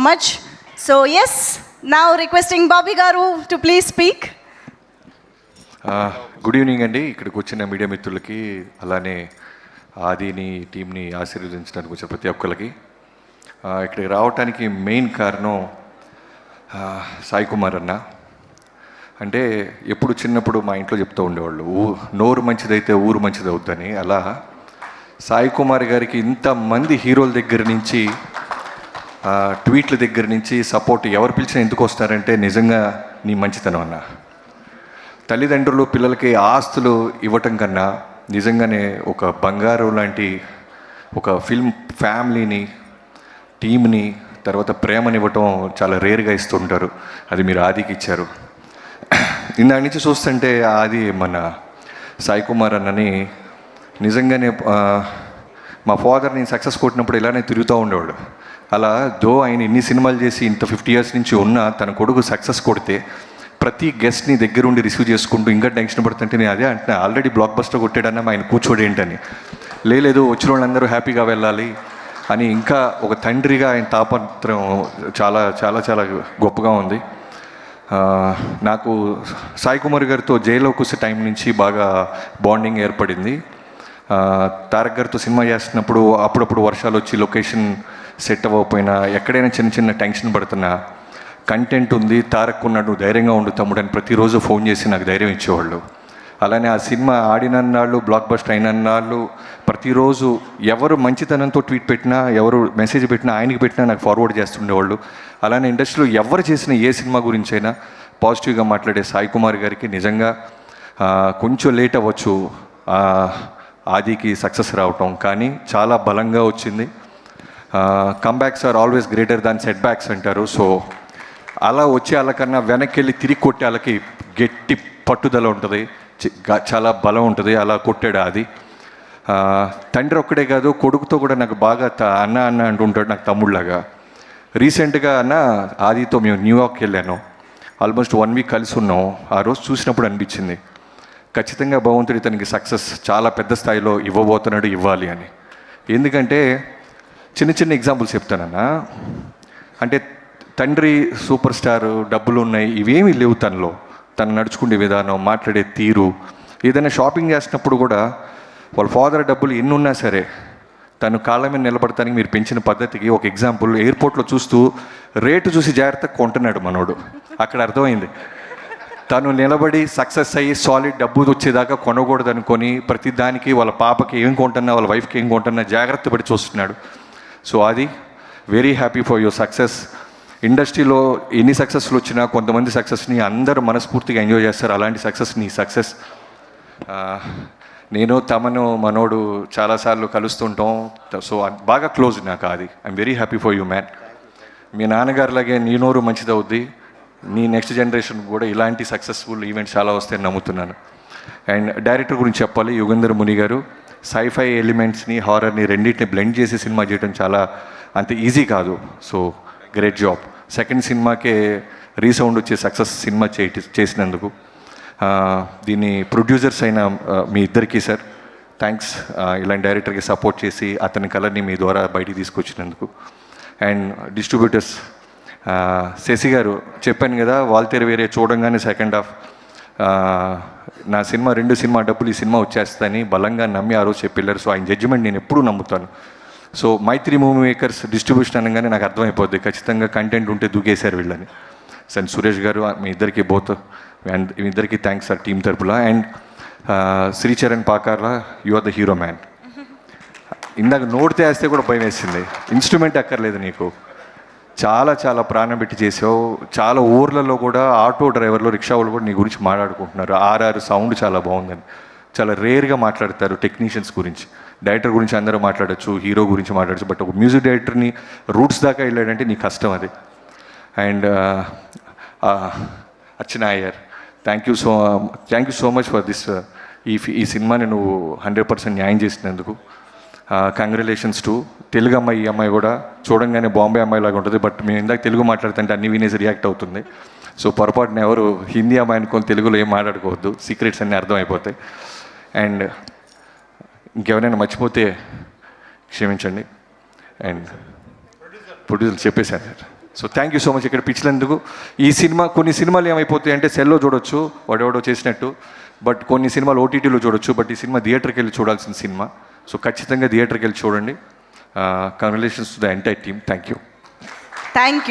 much. So yes, now requesting Bobby Garu to please speak. Good evening అండి. ఇక్కడికి వచ్చిన media మిత్రులకి, అలానే ఆదిని టీంని ఆశీర్వదించడానికి వచ్చిన ప్రతి ఒక్కరికి, ఇక్కడికి రావడానికి మెయిన్ కారణం సాయి కుమార్ అన్న. అంటే ఎప్పుడు చిన్నప్పుడు మా ఇంట్లో చెప్తూ ఉండేవాళ్ళు, నోరు మంచిదైతే ఊరు మంచిది అవుద్దని. అలా సాయి కుమార్ గారికి ఇంతమంది హీరోల దగ్గర నుంచి, ట్వీట్ల దగ్గర నుంచి సపోర్ట్ ఎవరు పిలిచినా ఎందుకు వస్తారంటే నిజంగా నీ మంచితనం అన్న. తల్లిదండ్రులు పిల్లలకి ఆస్తులు ఇవ్వటం కన్నా నిజంగానే ఒక బంగారం లాంటి ఒక ఫిల్మ్ ఫ్యామిలీని, టీంని, తర్వాత ప్రేమనివ్వటం చాలా రేర్గా ఇస్తుంటారు. అది మీరు ఆదికి ఇచ్చారు. ఇందాక నుంచి చూస్తుంటే ఆది మన సాయి కుమార్ అన్నని నిజంగానే మా ఫాదర్ నేను సక్సెస్ కొట్టినప్పుడు ఇలానే తిరుగుతూ ఉండేవాడు. అలా ఆయన ఇన్ని సినిమాలు చేసి ఇంత 50 years నుంచి ఉన్న తన కొడుకు సక్సెస్ కొడితే ప్రతి గెస్ట్ని దగ్గరుండి రిసీవ్ చేసుకుంటూ ఇంకా టెన్షన్ పడుతుంటే నేను అదే అంటే ఆల్రెడీ బ్లాక్ బస్టర్ కొట్టాడన్నా ఆయన కూర్చోడు ఏంటని, లేదు వచ్చిన వాళ్ళందరూ హ్యాపీగా వెళ్ళాలి అని ఇంకా ఒక తండ్రిగా ఆయన తాపత్రం చాలా చాలా చాలా గొప్పగా ఉంది. నాకు సాయి కుమార్ గారితో జైల్లోకి వచ్చే టైం నుంచి బాగా బాండింగ్ ఏర్పడింది. తారక్ గారితో సినిమా చేస్తున్నప్పుడు అప్పుడప్పుడు వర్షాలు వచ్చి లొకేషన్ సెట్ అవ్వకపోయినా, ఎక్కడైనా చిన్న చిన్న టెన్షన్ పడుతున్నా, కంటెంట్ ఉంది, తారక్ ఉన్నాడు, ధైర్యంగా ఉండు తమ్ముడు అని ప్రతిరోజు ఫోన్ చేసి నాకు ధైర్యం ఇచ్చేవాళ్ళు. అలానే ఆ సినిమా ఆడినన్నాళ్ళు, బ్లాక్ బస్టర్ అయినన్నాళ్ళు ప్రతిరోజు ఎవరు మంచితనంతో ట్వీట్ పెట్టినా, ఎవరు మెసేజ్ పెట్టినా, ఆయనకి పెట్టినా నాకు ఫార్వర్డ్ చేస్తుండేవాళ్ళు. అలానే ఇండస్ట్రీలో ఎవరు చేసిన ఏ సినిమా గురించి అయినా పాజిటివ్గా మాట్లాడే సాయి కుమార్ గారికి నిజంగా కొంచెం లేట్ అవ్వచ్చు ఆదికి సక్సెస్ రావటం, కానీ చాలా బలంగా వచ్చింది. Comebacks are always greater than setbacks అంటారు. సో అలా వచ్చే వాళ్ళకన్నా వెనక్కి వెళ్ళి తిరిగి కొట్టే వాళ్ళకి గట్టి పట్టుదల ఉంటుంది, చాలా బలం ఉంటుంది. అలా కొట్టాడు ఆది. తండ్రి ఒక్కడే కాదు, కొడుకుతో కూడా నాకు బాగా అన్న అన్న అంటుంటాడు నాకు తమ్ముళ్ళలాగా. రీసెంట్గా ఆదితో మేము న్యూయార్క్ వెళ్ళాను. ఆల్మోస్ట్ 1 week కలిసి ఉన్నాం. ఆ రోజు చూసినప్పుడు అనిపించింది ఖచ్చితంగా భగవంతుడి తనకి సక్సెస్ చాలా పెద్ద స్థాయిలో ఇవ్వబోతున్నాడు, ఇవ్వాలి అని. ఎందుకంటే చిన్న చిన్న ఎగ్జాంపుల్స్ చెప్తానన్నా. అంటే తండ్రి సూపర్ స్టార్, డబ్బులు ఉన్నాయి, ఇవేమీ లేవు తనలో. తను నడుచుకునే విధానం, మాట్లాడే తీరు, ఏదైనా షాపింగ్ చేసినప్పుడు కూడా వాళ్ళ ఫాదర్ డబ్బులు ఎన్ని ఉన్నా సరే తను కాళ్ళ మీద నిలబడటానికి మీరు పెంచిన పద్ధతికి ఒక ఎగ్జాంపుల్, ఎయిర్పోర్ట్లో చూస్తూ రేటు చూసి జాగ్రత్తగా కొంటున్నాడు మనోడు. అక్కడ అర్థమైంది తను నిలబడి సక్సెస్ అయ్యి సాలిడ్ డబ్బు వచ్చేదాకా కొనకూడదు అనుకొని ప్రతిదానికి వాళ్ళ పాపకి ఏం కొంటున్నా, వాళ్ళ వైఫ్కి ఏం కొంటున్నా జాగ్రత్త పడి చూస్తున్నాడు. సో అది very happy for your success. ఇండస్ట్రీలో ఎన్ని సక్సెస్లు వచ్చినా కొంతమంది సక్సెస్ని అందరూ మనస్ఫూర్తిగా ఎంజాయ్ చేస్తారు. అలాంటి సక్సెస్ నీ సక్సెస్. నేను తమను మనోడు చాలాసార్లు కలుస్తుంటాం. సో బాగా క్లోజ్ నాకు అది. I'm very happy for you man. మీ నాన్నగారిలాగే నీ నోరు మంచిదవుద్ది, నీ నెక్స్ట్ జనరేషన్ కూడా ఇలాంటి సక్సెస్ఫుల్ ఈవెంట్స్ చాలా వస్తాయని నమ్ముతున్నాను. అండ్ డైరెక్టర్ గురించి చెప్పాలి, యుగంధర్ ముని గారు. సైఫై ఎలిమెంట్స్ని, హారర్ని రెండింటిని బ్లెండ్ చేసి సినిమా చేయడం చాలా అంత ఈజీ కాదు. So great job. సెకండ్ సినిమాకే రీసౌండ్ వచ్చే సక్సెస్ సినిమా చేసినందుకు. దీన్ని ప్రొడ్యూసర్స్ అయిన మీ ఇద్దరికీ సార్ థ్యాంక్స్. ఇలాంటి డైరెక్టర్కి సపోర్ట్ చేసి అతని కలర్ని మీ ద్వారా బయటికి తీసుకొచ్చినందుకు. అండ్ డిస్ట్రిబ్యూటర్స్ శశి గారు, చెప్పాను కదా వాల్తేరు వేరే చూడంగానే సెకండ్ హాఫ్ నా సినిమా 2 సినిమా డబ్బులు ఈ సినిమా వచ్చేస్తాయని బలంగా నమ్మి ఆ రోజు చెప్పారు. సో ఆయన జడ్జిమెంట్ నేను ఎప్పుడూ నమ్ముతాను. సో మైత్రి మూవీ మేకర్స్ డిస్ట్రిబ్యూషన్ అనగానే నాకు అర్థమైపోద్ది ఖచ్చితంగా కంటెంట్ ఉంటే దూకేశారు వీళ్ళని. సార్ సురేష్ గారు, మీ ఇద్దరికి అండ్ మీ ఇద్దరికి థ్యాంక్స్ సార్ టీం తరపున. And Sricharan Pakarla, you are the hero man. ఇందాక నోటితే వేస్తే కూడా భయం వేసింది. ఇన్స్ట్రుమెంట్ అక్కర్లేదు నీకు, చాలా చాలా ప్రాణం పెట్టి చేసావు. చాలా ఊర్లలో కూడా ఆటో డ్రైవర్లు, రిక్షా వాళ్ళు కూడా నీ గురించి మాట్లాడుకుంటున్నారు. ఆర్ఆర్ సౌండ్ చాలా బాగుందని. చాలా రేర్గా మాట్లాడతారు టెక్నీషియన్స్ గురించి. డైరెక్టర్ గురించి అందరూ మాట్లాడచ్చు, హీరో గురించి మాట్లాడచ్చు, బట్ ఒక మ్యూజిక్ డైరెక్టర్ని రూట్స్ దాకా వెళ్ళాడంటే నీ కష్టం అది. And Archana Iyer, thank you so much for this. ఈ సినిమాని నువ్వు 100% న్యాయం చేసినందుకు కంగ్రాచులేషన్స్ టు. తెలుగు అమ్మాయి, ఈ అమ్మాయి కూడా చూడంగానే బాంబే అమ్మాయి లాగా ఉంటుంది, బట్ మేము ఇందాక తెలుగు మాట్లాడుతుంటే అన్ని వినేసి రియాక్ట్ అవుతుంది. సో పొరపాటున ఎవరు హిందీ అమ్మాయి అనుకొని తెలుగులో ఏం మాట్లాడుకోవద్దు, సీక్రెట్స్ అన్నీ అర్థమైపోతాయి. అండ్ ఇంకెవరైనా మర్చిపోతే క్షమించండి. అండ్ ప్రొడ్యూసర్ చెప్పేశాను sir, so thank you so much ఇక్కడ పిచ్చినందుకు. ఈ సినిమా కొన్ని సినిమాలు ఏమైపోతాయి అంటే సెల్లో చూడొచ్చు వాడెవడో చేసినట్టు, బట్ కొన్ని సినిమాలు ఓటీటీలో చూడొచ్చు, బట్ ఈ సినిమా థియేటర్కి వెళ్ళి చూడాల్సిన సినిమా. సో ఖచ్చితంగా థియేటర్కి వెళ్ళి చూడండి. Congratulations to the entire team. Thank you. Thank you.